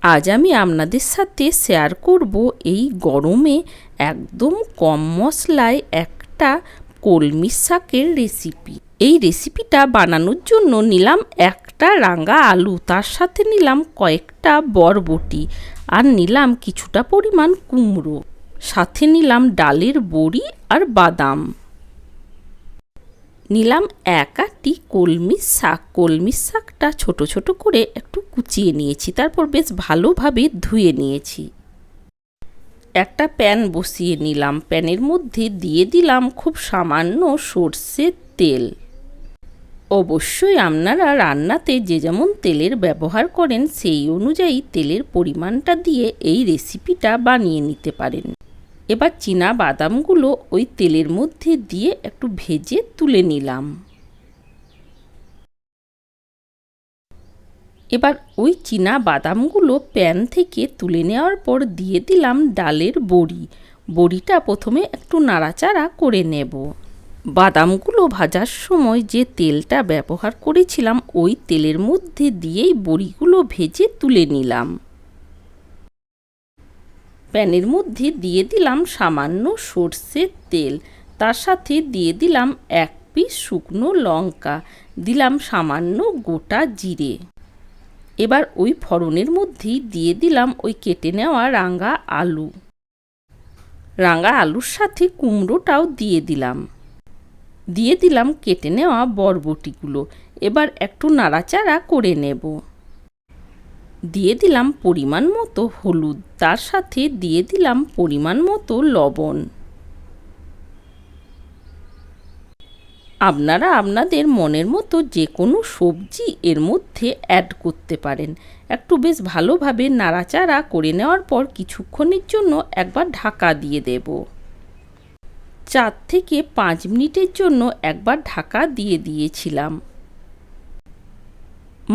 আজ আমি আপনাদের সাথে শেয়ার করব এই গরমে একদম কম মশলায় একটা কলমি শাকের রেসিপি। এই রেসিপিটা বানানোর জন্য নিলাম একটা রাঙা আলু, তার সাথে নিলাম কয়েকটা বরবটি, আর নিলাম কিছুটা পরিমাণ কুমড়ো, সাথে নিলাম ডালের বড়ি আর বাদাম, নিলাম এক আটি কলমি শাক। কলমি শাকটা ছোট ছোট করে একটু কুচিয়ে নিয়েছি, তারপর বেশ ভালোভাবে ধুয়ে নিয়েছি। একটা প্যান বসিয়ে নিলাম, প্যানের মধ্যে দিয়ে দিলাম খুব সামান্য সর্ষের তেল। অবশ্যই আপনারা রান্নাতে যে যেমন তেলের ব্যবহার করেন সেই অনুযায়ী তেলের পরিমাণটা দিয়ে এই রেসিপিটা বানিয়ে নিতে পারেন। এবার চীনা বাদামগুলো ওই তেলের মধ্যে দিয়ে একটু ভেজে তুলে নিলাম। এবার ওই চীনা বাদামগুলো প্যান থেকে তুলে নেওয়ার পর দিয়ে দিলাম ডালের বড়ি। বড়িটা প্রথমে একটু নাড়াচাড়া করে নেব। বাদামগুলো ভাজার সময় যে তেলটা ব্যবহার করেছিলাম ওই তেলের মধ্যে দিয়েই বড়িগুলো ভেজে তুলে নিলাম। প্যানের মধ্যে দিয়ে দিলাম সামান্য সর্ষের তেল, তার সাথে দিয়ে দিলাম এক পিস শুকনো লঙ্কা, দিলাম সামান্য গোটা জিরে। এবার ওই ফোড়নের মধ্যেই দিয়ে দিলাম ওই কেটে নেওয়া রাঙা আলু। রাঙা আলুর সাথে কুমড়োটাও দিয়ে দিলাম কেটে নেওয়া বরবটিগুলো। এবার একটু নাড়াচাড়া করে নেব। দিয়ে দিলাম পরিমাণ মতো হলুদ, তার সাথে দিয়ে দিলাম পরিমাণ মতো লবণ। আপনারা আপনাদের মনের মতো যে কোনো সবজি এর মধ্যে অ্যাড করতে পারেন। একটু বেশ ভালোভাবে নাড়াচাড়া করে নেওয়ার পর কিছুক্ষণের জন্য একবার ঢাকা দিয়ে দেব। 4 থেকে 5 মিনিটের জন্য একবার ঢাকা দিয়ে দিয়েছিলাম।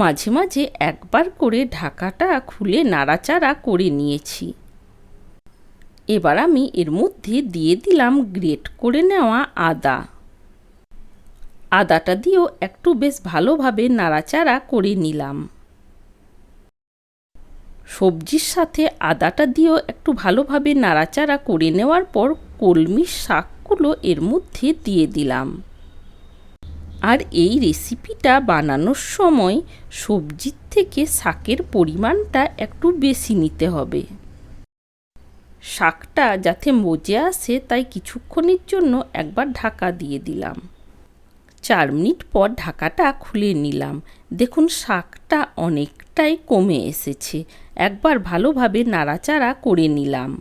মাঝে মাঝে একবার করে ঢাকাটা খুলে নাড়াচাড়া করে নিয়েছি। এবার আমি এর মধ্যে দিয়ে দিলাম গ্রেট করে নেওয়া আদা। আদাটা দিয়েও একটু বেশ ভালোভাবে নাড়াচাড়া করে নিলাম। সবজির সাথে আদাটা দিয়েও একটু ভালোভাবে নাড়াচাড়া করে নেওয়ার পর কলমি শাকগুলো এর মধ্যে দিয়ে দিলাম। আর এই রেসিপিটা বানানোর সময় সবজির থেকে শাকের পরিমাণটা একটু বেশি নিতে হবে। শাকটা যাতে মজে আসে তাই কিছুক্ষণের জন্য একবার ঢাকা দিয়ে দিলাম। 4 মিনিট পর ঢাকাটা খুলে নিলাম। দেখুন শাকটা অনেকটাই কমে এসেছে। একবার ভালোভাবে নাড়াচাড়া করে নিলাম।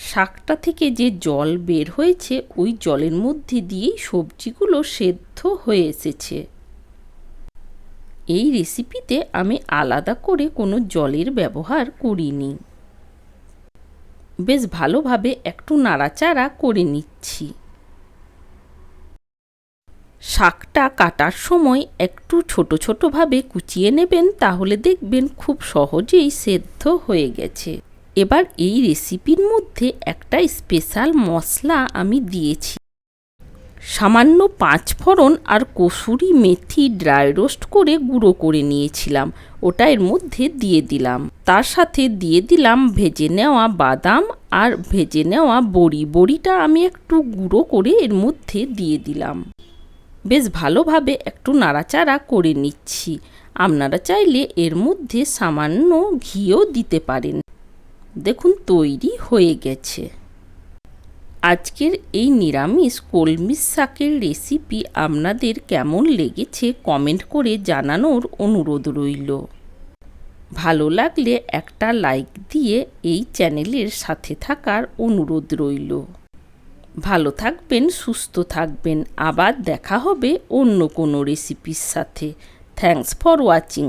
শাকটা থেকে যে জল বের হয়েছে ওই জলের মধ্যে দিয়েই সবজিগুলো সেদ্ধ হয়ে এসেছে। এই রেসিপিতে আমি আলাদা করে কোনো জলের ব্যবহার করিনি। বেশ ভালোভাবে একটু নাড়াচাড়া করে নিচ্ছি। শাকটা কাটার সময় একটু ছোট ছোটভাবে কুচিয়ে নেবেন, তাহলে দেখবেন খুব সহজেই সেদ্ধ হয়ে গেছে। এবার এই রেসিপির মধ্যে একটা স্পেশাল মশলা আমি দিয়েছি। সামান্য 5 ফোড়ন আর কসুরি মেথি ড্রাই রোস্ট করে গুঁড়ো করে নিয়েছিলাম, ওটা এর মধ্যে দিয়ে দিলাম। তার সাথে দিয়ে দিলাম ভেজে নেওয়া বাদাম আর ভেজে নেওয়া বড়ি। বড়িটা আমি একটু গুঁড়ো করে এর মধ্যে দিয়ে দিলাম। বেশ ভালোভাবে একটু নাড়াচাড়া করে নিচ্ছি। আপনারা চাইলে এর মধ্যে সামান্য ঘিও দিতে পারেন। দেখুন তৈরি হয়ে গেছে। আজকের এই নিরামিষ কলমি শাকের রেসিপি আপনাদের কেমন লেগেছে কমেন্ট করে জানানোর অনুরোধ রইল। ভালো লাগলে একটা লাইক দিয়ে এই চ্যানেলের সাথে থাকার অনুরোধ রইল। ভালো থাকবেন, সুস্থ থাকবেন। আবার দেখা হবে অন্য কোনো রেসিপির সাথে। Thanks for watching.